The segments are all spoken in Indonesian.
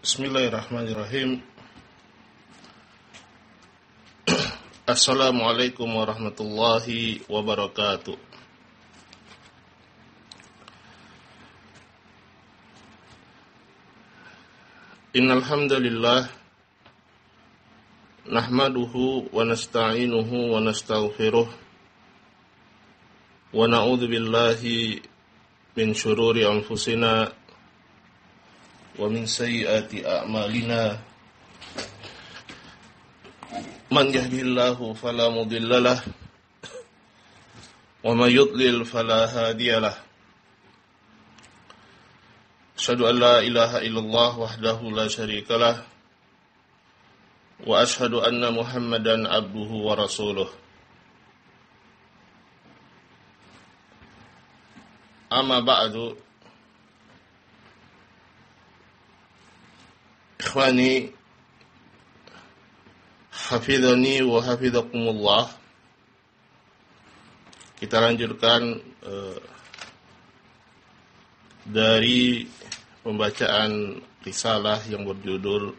Bismillahirrahmanirrahim. Assalamualaikum warahmatullahi wabarakatuh. Innal hamdalillah nahmaduhu wa nasta'inuhu wa nastaghfiruh wa na'udzu billahi min syururi anfusina wa min sayyiati a'malina. Man yahdihillahu fala mudhillalah wa may yudlil fala hadiyalah. Asyhadu an la ilaha illallah wahdahu la syarikalah wa asyhadu anna Muhammadan abduhu wa rasuluh. Amma ba'du. Ikhwani hafidhani wa hafidhakumullah. Kita lanjutkan dari pembacaan risalah yang berjudul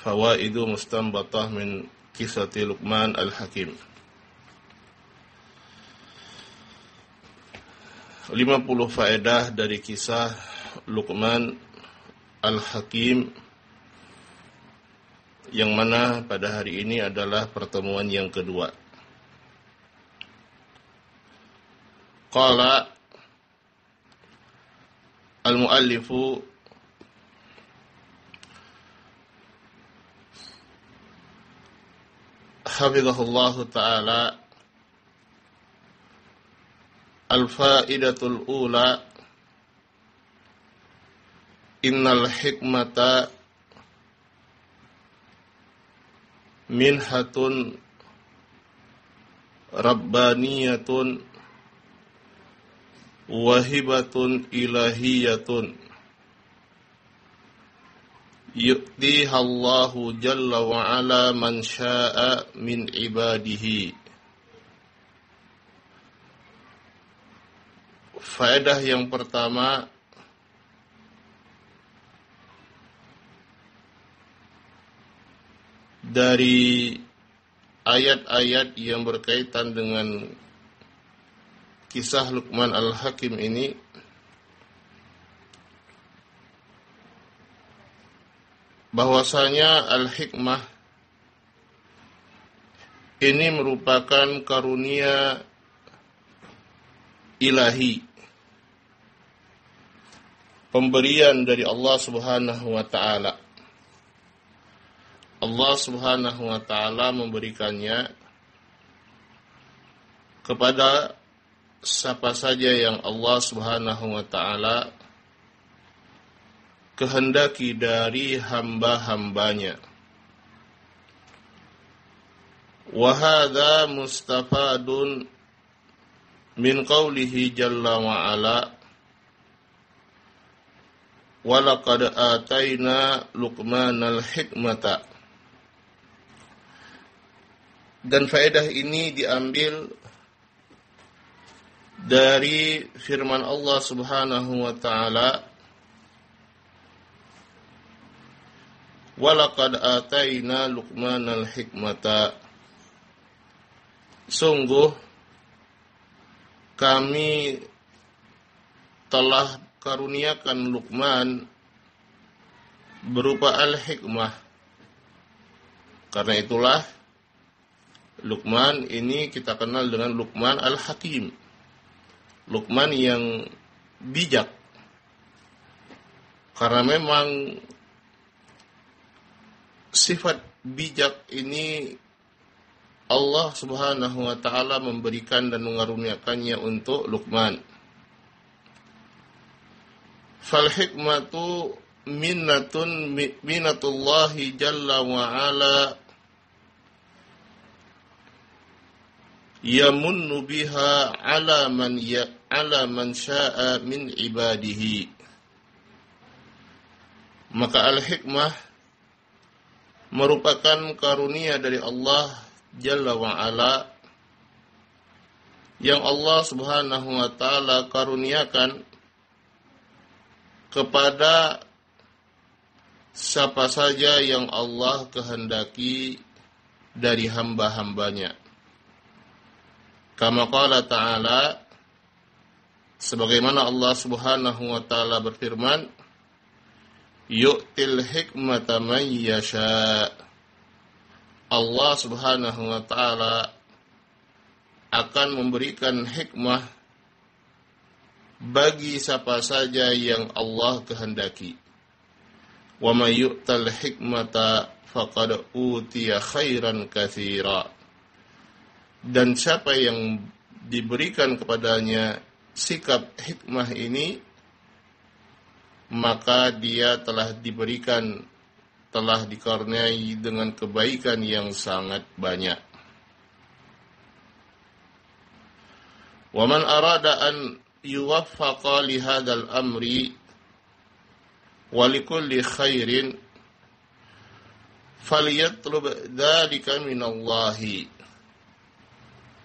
Fawaidu Mustanbatah min Qissati Luqman Al-Hakim. 50 faedah dari kisah Luqman Al-Hakim, yang mana pada hari ini adalah pertemuan yang kedua. Qala al-muallifu hafizahullahu ta'ala, al-faidatul ula, innal hikmata minhatun rabbaniyatun wahibatun ilahiyatun yu'tiha Allahu jalla wa ala man syaa min ibadihi. Faedah yang pertama, dari ayat-ayat yang berkaitan dengan kisah Luqman Al-Hakim ini, bahwasanya al-hikmah ini merupakan karunia ilahi, pemberian dari Allah Subhanahu wa ta'ala. Allah Subhanahu wa ta'ala memberikannya kepada siapa saja yang Allah Subhanahu wa ta'ala kehendaki dari hamba-hambanya. Wa hadza mustafadun min qawlihi jalla wa ala wa laqad atayna Luqmanal hikmata. Dan faedah ini diambil dari firman Allah Subhanahu wa ta'ala, walaqad atayna Luqmanal hikmata. Sungguh kami telah karuniakan Luqman berupa al-hikmah. Karena itulah Luqman ini kita kenal dengan Luqman Al-Hakim, Luqman yang bijak. Karena memang sifat bijak ini Allah Subhanahu wa ta'ala memberikan dan mengaruniakannya untuk Luqman. Fal hikmatu minatullahi jalla wa ala yamunnu biha ala man syaa min ibadihi. Maka al-hikmah merupakan karunia dari Allah Jalla wa ala yang Allah Subhanahu wa ta'ala karuniakan kepada siapa saja yang Allah kehendaki dari hamba-hambanya. Kama qala ta'ala, sebagaimana Allah Subhanahu wa taala berfirman, yu'til hikmata man yasha. Allah Subhanahu wa taala akan memberikan hikmah bagi siapa saja yang Allah kehendaki. Wa may yu'tal hikmata faqad utiya khairan katsira. Dan siapa yang diberikan kepadanya sikap hikmah ini, maka dia telah dikaruniai dengan kebaikan yang sangat banyak. Wa man arada an yuwaffaqa li hadzal amri wa likulli khairin falyatlub dzalika minallahi.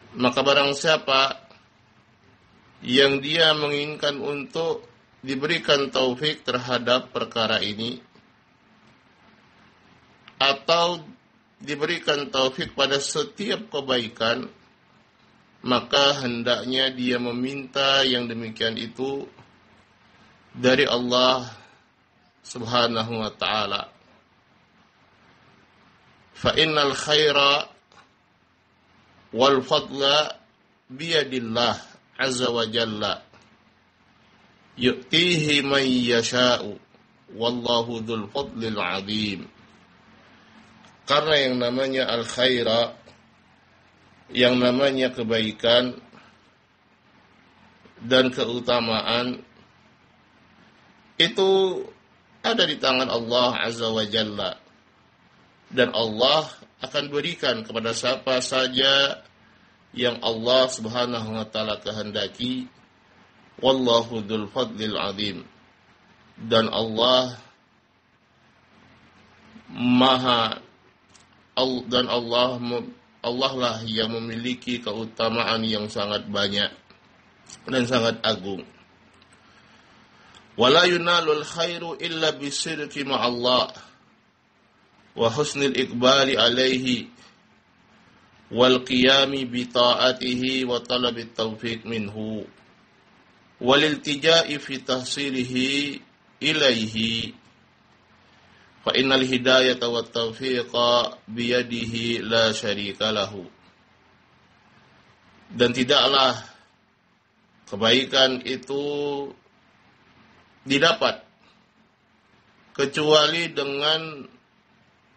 Maka barang siapa yang dia menginginkan untuk diberikan taufik terhadap perkara ini, atau diberikan taufik pada setiap kebaikan, maka hendaknya dia meminta yang demikian itu dari Allah Subhanahu wa ta'ala. Fa innal khaira wal fadla biyadillah azza wa jalla yu'tihi man yasha'u wallahu dzul fadlil 'adzim. Karena yang namanya al-khaira, yang namanya kebaikan dan keutamaan, itu ada di tangan Allah Azza wa Jalla. Dan Allah akan berikan kepada siapa saja yang Allah Subhanahu wa ta'ala kehendaki. Wallahu dzul fadlil 'adzim. Dan Allah lah yang memiliki keutamaan yang sangat banyak dan sangat agung. Wala yunalul khairu illa bisidqi ma'allah wa husnil iqbali alaihi wal qiyami bi ta'atihi wa talabit taufiq minhu wal iltija'i fi tahsilihi ilaihi fa innal hidayata wat taufiqa biyadihi la syarika lahu. Dan tidaklah kebaikan itu didapat kecuali dengan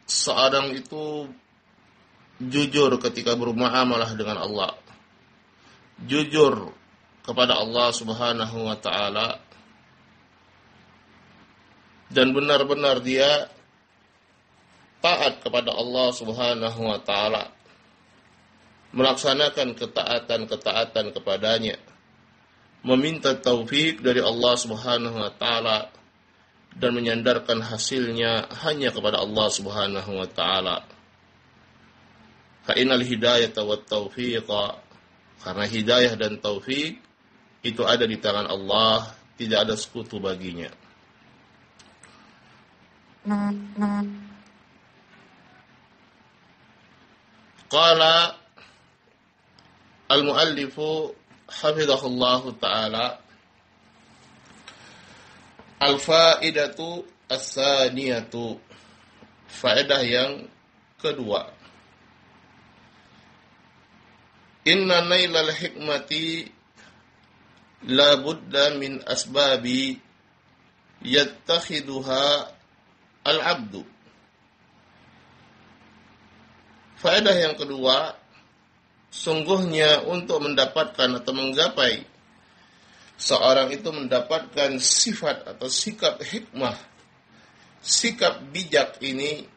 seorang itu jujur ketika bermuamalah dengan Allah, jujur kepada Allah Subhanahu wa ta'ala, dan benar-benar dia taat kepada Allah Subhanahu wa ta'ala, melaksanakan ketaatan-ketaatan kepadanya, meminta taufik dari Allah Subhanahu wa ta'ala, dan menyandarkan hasilnya hanya kepada Allah Subhanahu wa ta'ala. Fa innal hidayata wat taufiqa, karena hidayah dan taufik itu ada di tangan Allah, tidak ada sekutu baginya. Qala al-muallifu hafizahullahu ta'ala, al-faidatu as-saniyatu, faedah yang kedua, inna nailal hikmati la budda min asbabi yattakhiduha al-abdu. Faedah yang kedua, sungguhnya untuk mendapatkan atau menggapai seorang itu mendapatkan sifat atau sikap hikmah, sikap bijak ini,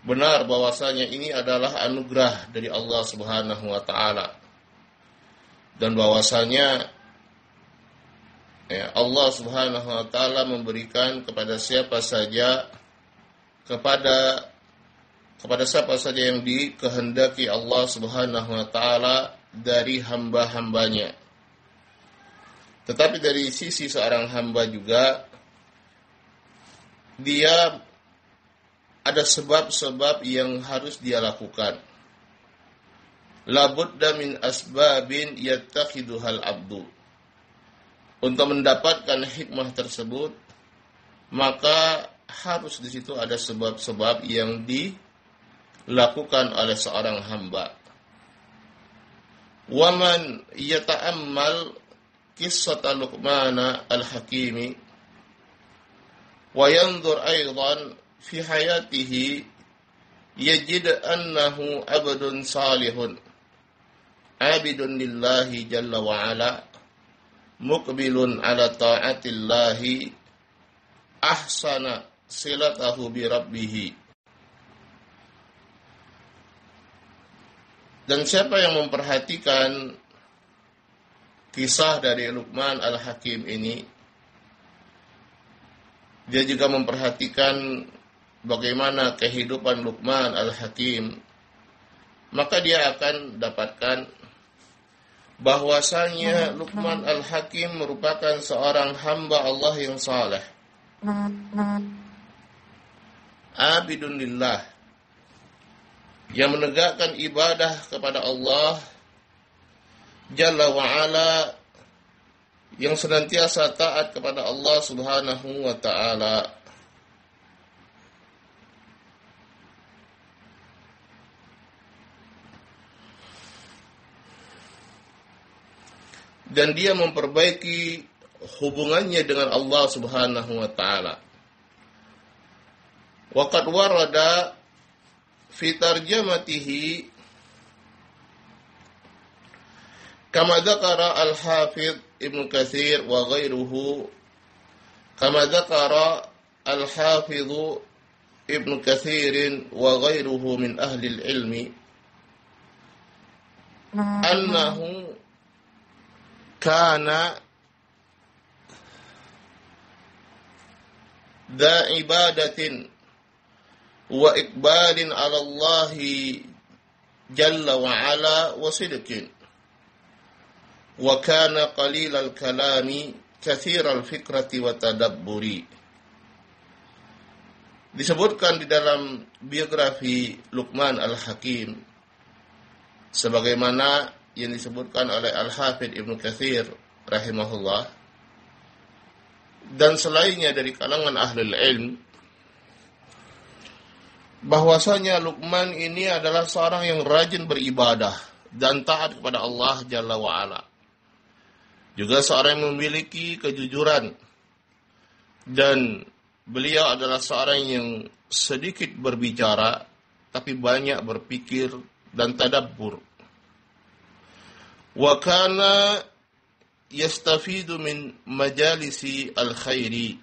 benar bahwasanya ini adalah anugerah dari Allah Subhanahu wa ta'ala. Dan bahwasanya Allah Subhanahu wa ta'ala memberikan kepada siapa saja, kepada siapa saja yang dikehendaki Allah Subhanahu wa ta'ala dari hamba-hambanya. Tetapi dari sisi seorang hamba juga, dia ada sebab-sebab yang harus dia lakukan. La budda min asbabin yattakhiduhal abdu. Untuk mendapatkan hikmah tersebut, maka harus di situ ada sebab-sebab yang dilakukan oleh seorang hamba. Waman yata'ammal qissata Luqman al-Hakimi wa yanzur aidan fi hayatihi yajid annahu abdun salihun abidun lillahi jalla wa ala muqbilun ala ta'atillahi ahsana silatahu bi rabbih. Dan siapa yang memperhatikan kisah dari Luqman al-Hakim ini, dia juga memperhatikan bagaimana kehidupan Luqman al-Hakim, maka dia akan dapatkan bahwasanya Luqman al-Hakim merupakan seorang hamba Allah yang saleh, abidun lillah, yang menegakkan ibadah kepada Allah Jalla wa'ala, yang senantiasa taat kepada Allah subhanahu wa ta'ala. Dan dia memperbaiki hubungannya dengan Allah subhanahu wa ta'ala. Wa qad warada fi tarjamatihi kama dzakara al-Hafidz Ibnu Katsir wa ghairuhu, kama dzakara al-Hafidz Ibnu Katsir wa ghairuhu min ahli al-ilmi annahu kana dha ibadatin wa iqbalin ala Allah jalla wa ala wa sidqin, wa kana qalilal kalami kathiral fikrati wa tadabburi. Disebutkan di dalam biografi Luqman al-Hakim sebagaimana yang disebutkan oleh Al-Hafidz Ibnu Katsir rahimahullah dan selainnya dari kalangan ahlul ilm, bahwasanya Luqman ini adalah seorang yang rajin beribadah dan taat kepada Allah Jalla wa Ala. Juga seorang yang memiliki kejujuran, dan beliau adalah seorang yang sedikit berbicara tapi banyak berpikir dan tadabbur. Wa kana yastafidu min majalisi al-khairi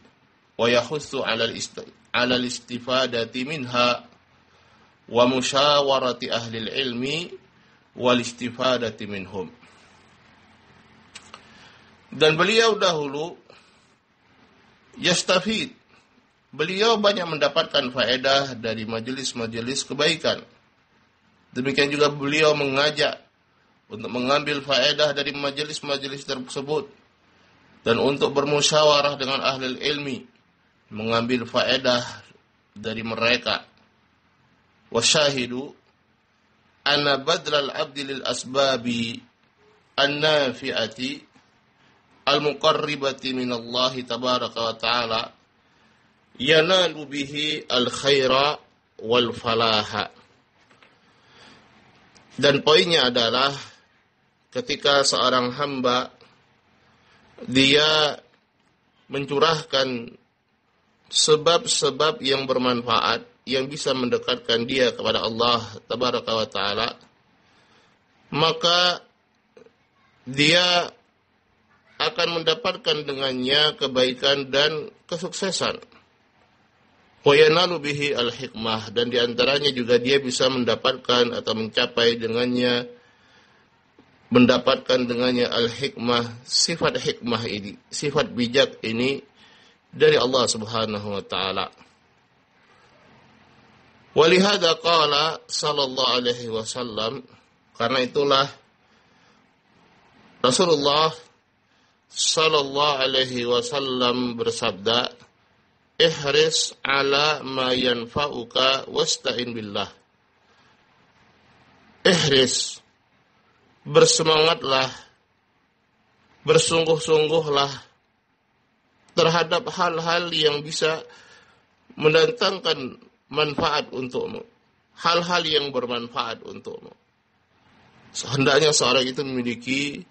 wa yahussu 'ala al-istifadati minha wa musyawarati ahli al-ilmi wal istifadati minhum. Dan beliau dahulu yastafid, beliau banyak mendapatkan faedah dari majelis-majelis kebaikan. Demikian juga beliau mengajak untuk mengambil faedah dari majelis-majelis tersebut dan untuk bermusyawarah dengan ahli ilmi, mengambil faedah dari mereka. Wasyahidu anna badlal abdi lil asbabi an-nafi'ati al-muqarribati minallahi tabaraka wa ta'ala yanalu bihi al-khaira wal falaha. Dan poinnya adalah ketika seorang hamba dia mencurahkan sebab-sebab yang bermanfaat yang bisa mendekatkan dia kepada Allah tabaraka wa ta'ala, maka dia akan mendapatkan dengannya kebaikan dan kesuksesan. Wa yanalu bihi al-hikmah, dan diantaranya juga dia bisa mendapatkan atau mencapai dengannya, mendapatkan dengannya al-hikmah, sifat hikmah ini, sifat bijak ini dari Allah subhanahu wa ta'ala. Walihada qala sallallahu alaihi wasallam, karena itulah Rasulullah sallallahu alaihi wasallam bersabda, ihris ala ma yanfa'uka wasta'in billah. Ihris, bersemangatlah, bersungguh-sungguhlah terhadap hal-hal yang bisa mendatangkan manfaat untukmu, hal-hal yang bermanfaat untukmu. Hendaknya seorang itu memiliki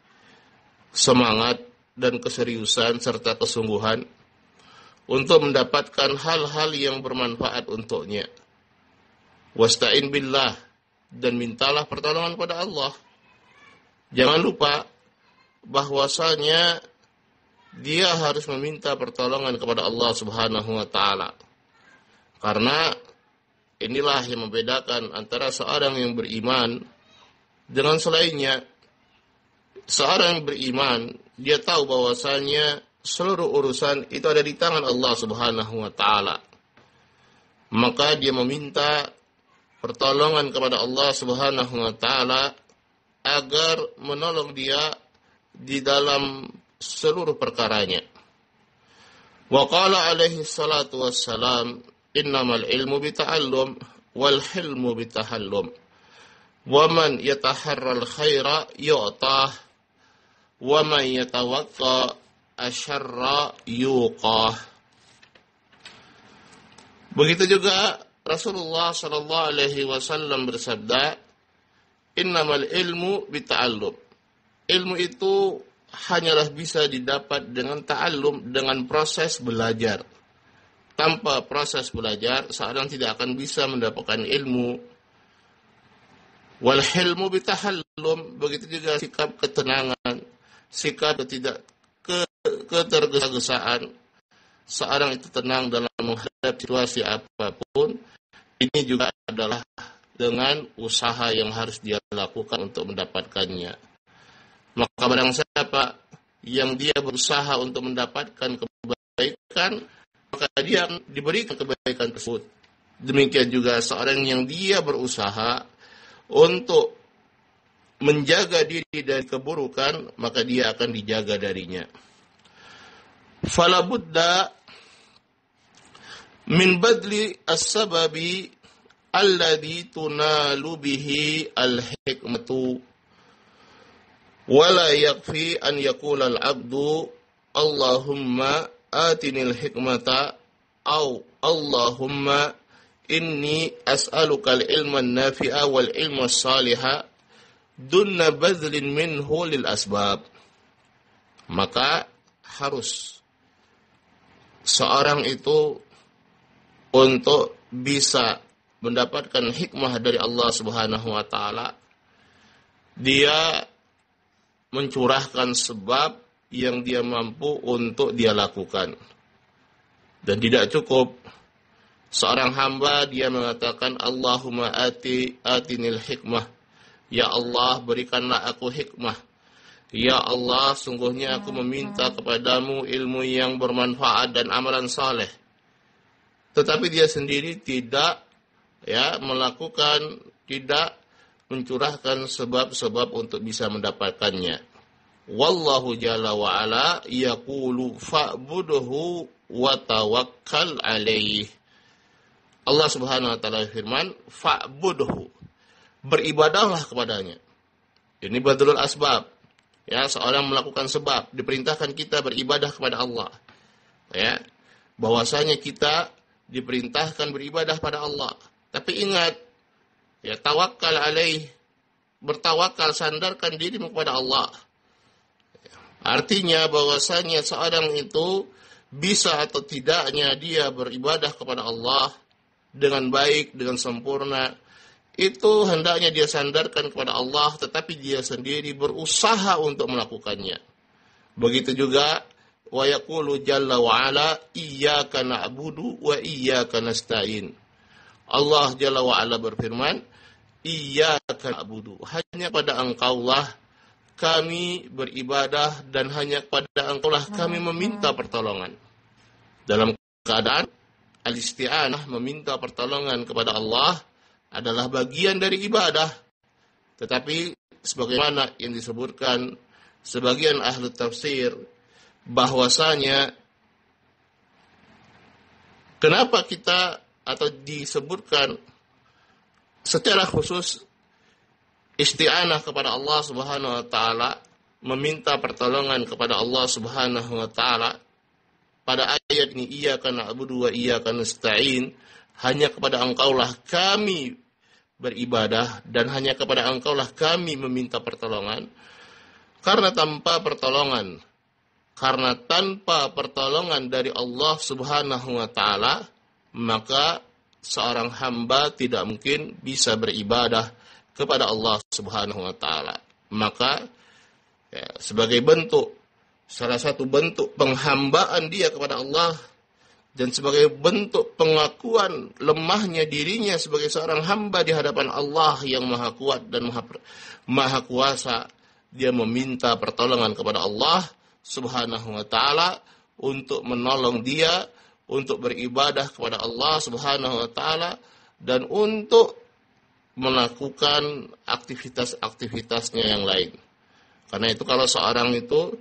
semangat dan keseriusan serta kesungguhan untuk mendapatkan hal-hal yang bermanfaat untuknya. Wasta'in billah, dan mintalah pertolongan pada Allah. Jangan lupa bahwasanya dia harus meminta pertolongan kepada Allah Subhanahu wa taala. Karena inilah yang membedakan antara seorang yang beriman dengan selainnya. Seorang yang beriman, dia tahu bahwasanya seluruh urusan itu ada di tangan Allah Subhanahu wa taala. Maka dia meminta pertolongan kepada Allah Subhanahu wa taala agar menolong dia di dalam seluruh perkaranya. Wa qala alaihi salatu wassalam, innamal ilmu bita'allum wal hilmu bitahallum. Wa man yataharral khaira yu'tah wa man yatawaqqa asyarra yuqah. Begitu juga Rasulullah sallallahu alaihi wasallam bersabda, innamal ilmu bita'allum. Ilmu itu hanyalah bisa didapat dengan ta'allum, dengan proses belajar. Tanpa proses belajar, seorang tidak akan bisa mendapatkan ilmu. Wal hilmu bitahallum, begitu juga sikap ketenangan, sikap tidak ketergesa-gesaan. Seorang itu tenang dalam menghadapi situasi apapun. Ini juga adalah dengan usaha yang harus dia lakukan untuk mendapatkannya. Maka barang siapa yang dia berusaha untuk mendapatkan kebaikan, maka dia diberikan kebaikan tersebut. Demikian juga seorang yang dia berusaha untuk menjaga diri dari keburukan, maka dia akan dijaga darinya. Fala budda min badli as-sababi alladhi tunalu bihi al-hikmatu wala yakfi an yaqula al-'abdu Allahumma atinil hikmata aw Allahumma inni as'aluka al-ilma an-nafi'a wal ilma as-saliha dunna badlin minhu lil asbab. Maka harus seorang itu untuk bisa mendapatkan hikmah dari Allah Subhanahu wa taala, dia mencurahkan sebab yang dia mampu untuk dia lakukan. Dan tidak cukup seorang hamba dia mengatakan Allahumma atinil hikmah. Ya Allah, berikanlah aku hikmah. Ya Allah, sungguhnya aku meminta kepadamu ilmu yang bermanfaat dan amalan saleh. Tetapi dia sendiri tidak melakukan, tidak mencurahkan sebab-sebab untuk bisa mendapatkannya. Wallahu jalla wa ala yaqulu fa'budhu wa tawakkal alaih. Allah Subhanahu wa taala firman, fa'budhu. Beribadahlah kepadanya. Ini badlul asbab. Ya, seorang melakukan sebab, diperintahkan kita beribadah kepada Allah. Ya, bahwasanya kita diperintahkan beribadah pada Allah. Tapi ingat, ya, tawakal alaih, bertawakal, sandarkan dirimu kepada Allah. Artinya bahwasanya seorang itu bisa atau tidaknya dia beribadah kepada Allah dengan baik, dengan sempurna, itu hendaknya dia sandarkan kepada Allah, tetapi dia sendiri berusaha untuk melakukannya. Begitu juga wa yaqulu jalla wa ala iyyaka na'budu wa iyyaka nasta'in. Allah jalla wa ala berfirman, iyyaka na'budu, hanya pada Engkaulah kami beribadah dan hanya pada Engkaulah kami meminta pertolongan. Dalam keadaan al-isti'anah, meminta pertolongan kepada Allah adalah bagian dari ibadah. Tetapi sebagaimana yang disebutkan sebagian ahli tafsir, bahwasanya Kenapa kita atau disebutkan secara khusus isti'anah kepada Allah Subhanahu wa taala, meminta pertolongan kepada Allah Subhanahu wa taala? Pada ayat ini, iyyaka na'budu wa iyyaka nasta'in, hanya kepada Engkaulah kami beribadah dan hanya kepada Engkaulah kami meminta pertolongan. Karena tanpa pertolongan dari Allah Subhanahu wa taala, maka seorang hamba tidak mungkin bisa beribadah kepada Allah Subhanahu wa taala. Maka sebagai salah satu bentuk penghambaan dia kepada Allah dan sebagai bentuk pengakuan lemahnya dirinya sebagai seorang hamba di hadapan Allah yang Maha Kuat dan Maha Kuasa, dia meminta pertolongan kepada Allah Subhanahu wa taala untuk menolong dia, untuk beribadah kepada Allah Subhanahu wa taala, dan untuk melakukan aktivitas-aktivitasnya yang lain. Karena itu kalau seorang itu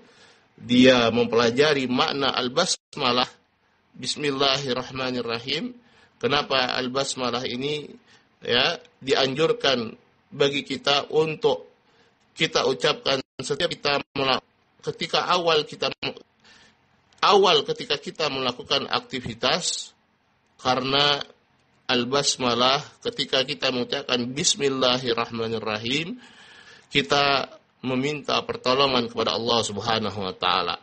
dia mempelajari makna al-basmalah, bismillahirrahmanirrahim. Kenapa al-basmalah ini dianjurkan bagi kita untuk kita ucapkan setiap ketika kita melakukan aktivitas, karena al-basmalah ketika kita mengucapkan bismillahirrahmanirrahim, kita meminta pertolongan kepada Allah Subhanahu wa taala.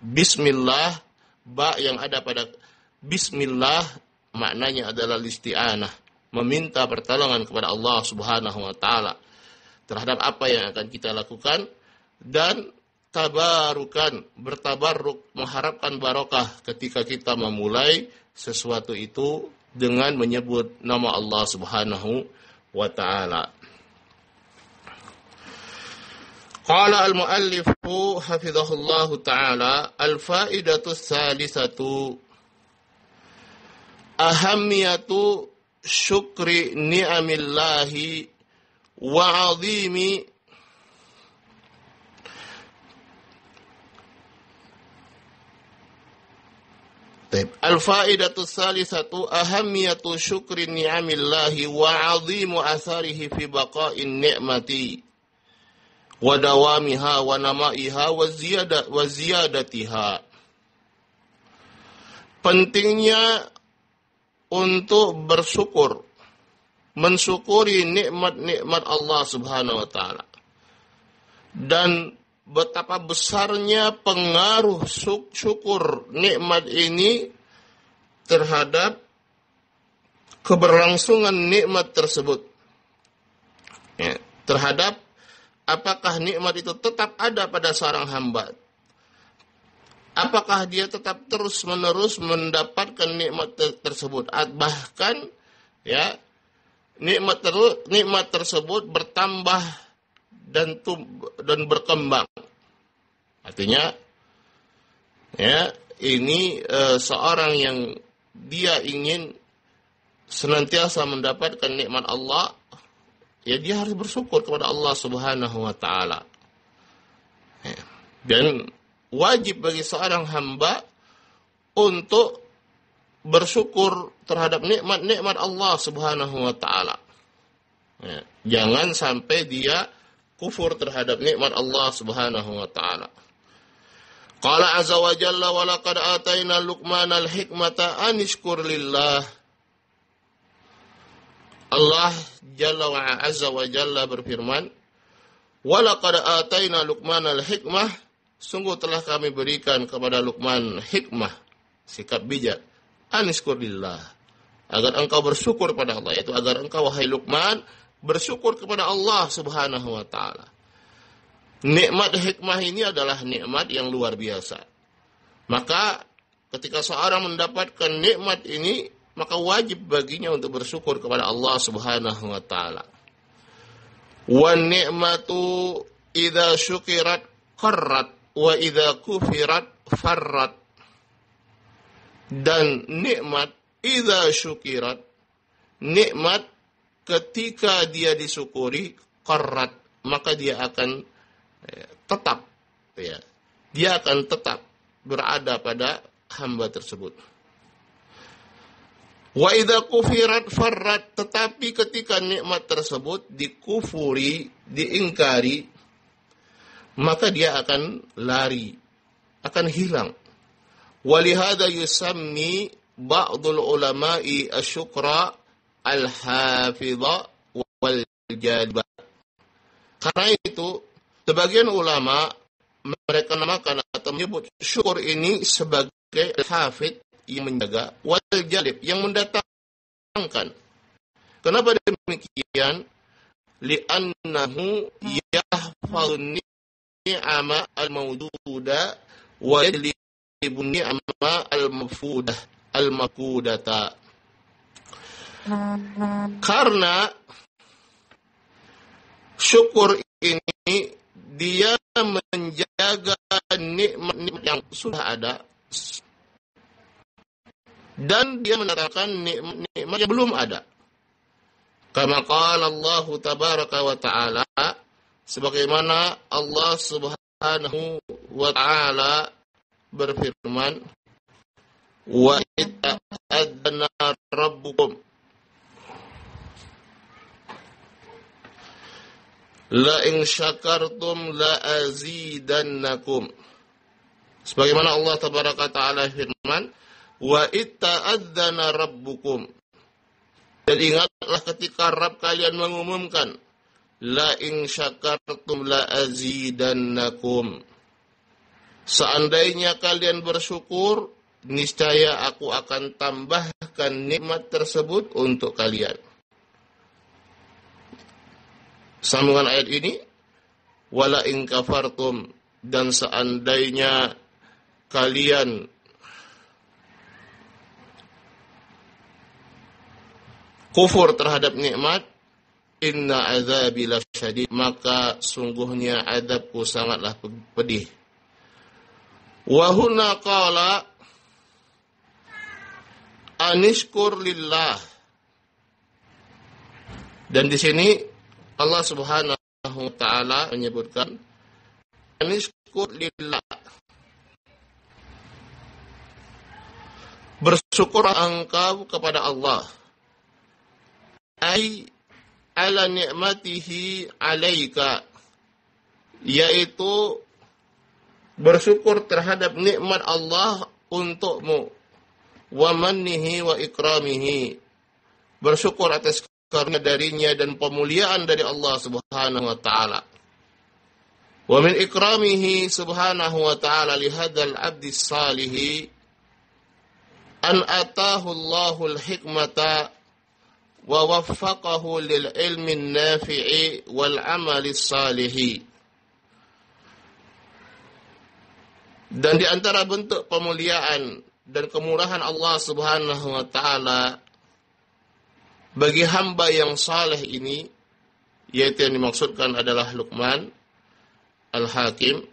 Bismillah, ba yang ada pada bismillah maknanya adalah isti'anah, meminta pertolongan kepada Allah Subhanahu wa taala terhadap apa yang akan kita lakukan, dan bertabarruk, mengharapkan barokah ketika kita memulai sesuatu itu dengan menyebut nama Allah Subhanahu wa taala. Qala al-muallifu hafizahullahu ta'ala, al-faidatu tsalitsatu ahammiyatu syukri ni'amillahi wa 'azimi al-faidatu tsalitsatu ahammiyatu syukri ni'amillahi wa 'azimu atharihi fi baqa'in ni'mati wa dawamiha wa namaiha wa ziyadatiha. Pentingnya untuk mensyukuri nikmat-nikmat Allah Subhanahu wa taala, dan betapa besarnya pengaruh syukur nikmat ini terhadap keberlangsungan nikmat tersebut. Terhadap apakah nikmat itu tetap ada pada seorang hamba? Apakah dia tetap terus-menerus mendapatkan nikmat tersebut? Bahkan nikmat tersebut bertambah dan berkembang. Artinya ini seorang yang dia ingin senantiasa mendapatkan nikmat Allah, dia harus bersyukur kepada Allah Subhanahu wa taala. Dan wajib bagi seorang hamba untuk bersyukur terhadap nikmat-nikmat Allah Subhanahu wa taala. Jangan sampai dia kufur terhadap nikmat Allah Subhanahu wa taala. Qala azza wa jalla wa laqad atayna Luqmana al-hikmata an ishkur lillah. Allah Jalla wa Azza wa Jalla berfirman, wa laqad atayna Luqmana al-hikmah, sungguh telah kami berikan kepada Luqman hikmah, sikap bijak, an ishkur lillah, agar engkau bersyukur pada Allah, yaitu agar engkau wahai Luqman bersyukur kepada Allah Subhanahu wa taala. Nikmat hikmah ini adalah nikmat yang luar biasa. Maka ketika seorang mendapatkan nikmat ini, maka wajib baginya untuk bersyukur kepada Allah Subhanahu wa taala. Wa ni'matu idza syukirat qarrat wa idza kufirat farrat. Dan nikmat idza syukirat, nikmat ketika dia disyukuri, qarrat, maka dia akan tetap dia akan tetap berada pada hamba tersebut. Wa idza kufirat farrat, tetapi ketika nikmat tersebut dikufuri, diingkari, maka dia akan lari, akan hilang. Walihada yusammi ba'dul ulama'i asyukra al-hafidha wal jalba. Karena itu sebagian ulama mereka namakan atau menyebut syukur ini sebagai al-hafidh yang menjaga, wal jalib yang mendatangkan. Kenapa demikian? Li'annahu yahfadhu ni'ama al-mawduda wa yajlibu ni'ama al-mafudah al-makudata. Karena syukur ini dia menjaga nikmat-nikmat yang sudah ada dan dia mendatangkan nikmat-nikmat yang belum ada. Kama qala Allah tabaraka wa ta'ala, sebagaimana Allah Subhanahu wa ta'ala berfirman, wa ta'adzana rabbukum la in syakartum la azidannakum. Sebagaimana Allah tabaraka ta'ala firman, wa ta'adzana rabbukum. Dan ingatlah ketika Rabb kalian mengumumkan, la in syakartum la azidannakum. Seandainya kalian bersyukur, niscaya aku akan tambahkan nikmat tersebut untuk kalian. Sambungan ayat ini, wala in kafartum, dan seandainya kalian kufur terhadap nikmat, inna azabi lasyadid, maka sungguhnya azabku sangatlah pedih. Wa huna qala anishkur lillah. Dan di sini Allah Subhanahu wa ta'ala menyebutkan anishkur lillah. Bersyukurlah engkau kepada Allah. Ai ala ni'matihi alaika, yaitu bersyukur terhadap nikmat Allah untukmu, wa mannihi wa ikramihi, bersyukur atas karunia darinya dan pemuliaan dari Allah Subhanahu wa ta'ala. Wa min ikramihi subhanahu wa ta'ala li hadzal abdi salihi an atahu Allahul hikmata wa waffaqahu lil ilmi nafi'i wal amali salihi. Dan di antara bentuk pemuliaan dan kemurahan Allah Subhanahu wa ta'ala bagi hamba yang saleh ini, yaitu yang dimaksudkan adalah Luqman Al-Hakim,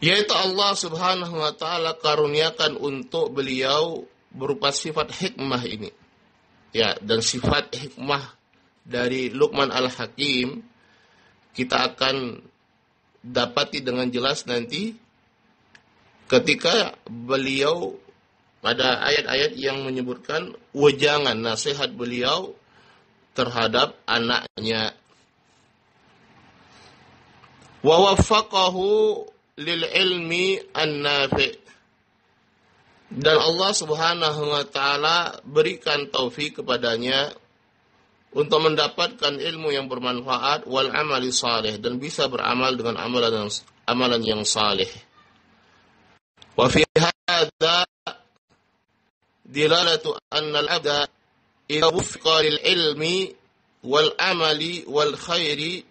yaitu Allah Subhanahu wa ta'ala karuniakan untuk beliau berupa sifat hikmah ini. Ya, dan sifat hikmah dari Luqman Al-Hakim kita akan dapati dengan jelas nanti ketika beliau pada ayat-ayat yang menyebutkan wejangan nasihat beliau terhadap anaknya. Wa waffaqahu lil ilmi an-nafi', dan Allah Subhanahu wa ta'ala berikan taufik kepadanya untuk mendapatkan ilmu yang bermanfaat wal amali salih, dan bisa beramal dengan amalan yang salih. Wa fi hadza dilalatu anna al-'abda idza wuffiqa lil ilmi wal amali wal khairi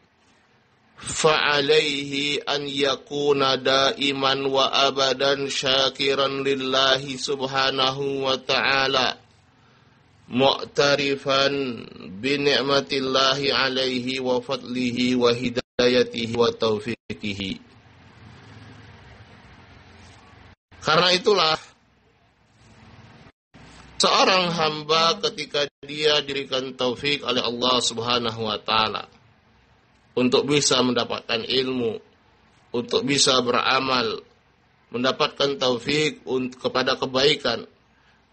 fa'alaihi an yakuna daiman wa abadan syakiran lillahi subhanahu wa ta'ala mu'tarifan bi ni'matillahi alaihi wa fadlihi wa hidayatihi wa taufiqihi. Karena itulah seorang hamba ketika dia diberikan taufik oleh Allah Subhanahu wa ta'ala untuk bisa mendapatkan ilmu, untuk bisa beramal, mendapatkan taufik kepada kebaikan,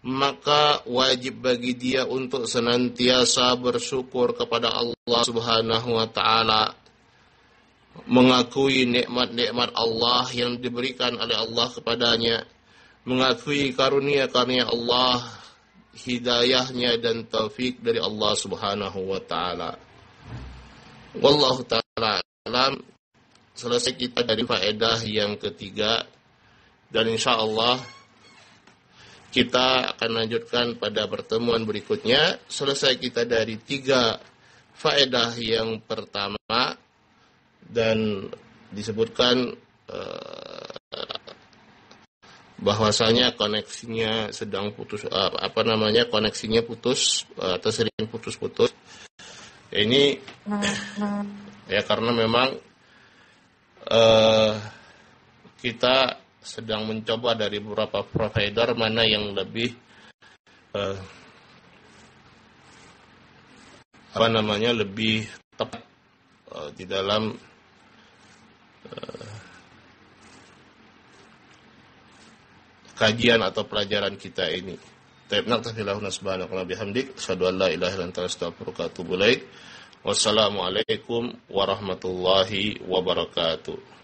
maka wajib bagi dia untuk senantiasa bersyukur kepada Allah Subhanahu wa taala, mengakui nikmat-nikmat Allah yang diberikan oleh Allah kepadanya, mengakui karunia-karunia Allah, hidayahnya dan taufik dari Allah Subhanahu wa taala. Wallahu taala alam. Selesai kita dari faedah yang ketiga, dan insyaallah kita akan lanjutkan pada pertemuan berikutnya. Selesai kita dari 3 faedah yang pertama, dan disebutkan bahwasanya koneksinya sedang putus, koneksinya putus atau sering putus-putus. Ini ya karena memang kita sedang mencoba dari beberapa provider mana yang lebih lebih tepat di dalam kajian atau pelajaran kita ini. Ta'ala subhanahu wa bihamdik, asyhadu an la ilaha illa anta astaghfiruka wa atubu ilaik. Wassalamualaikum warahmatullahi wabarakatuh.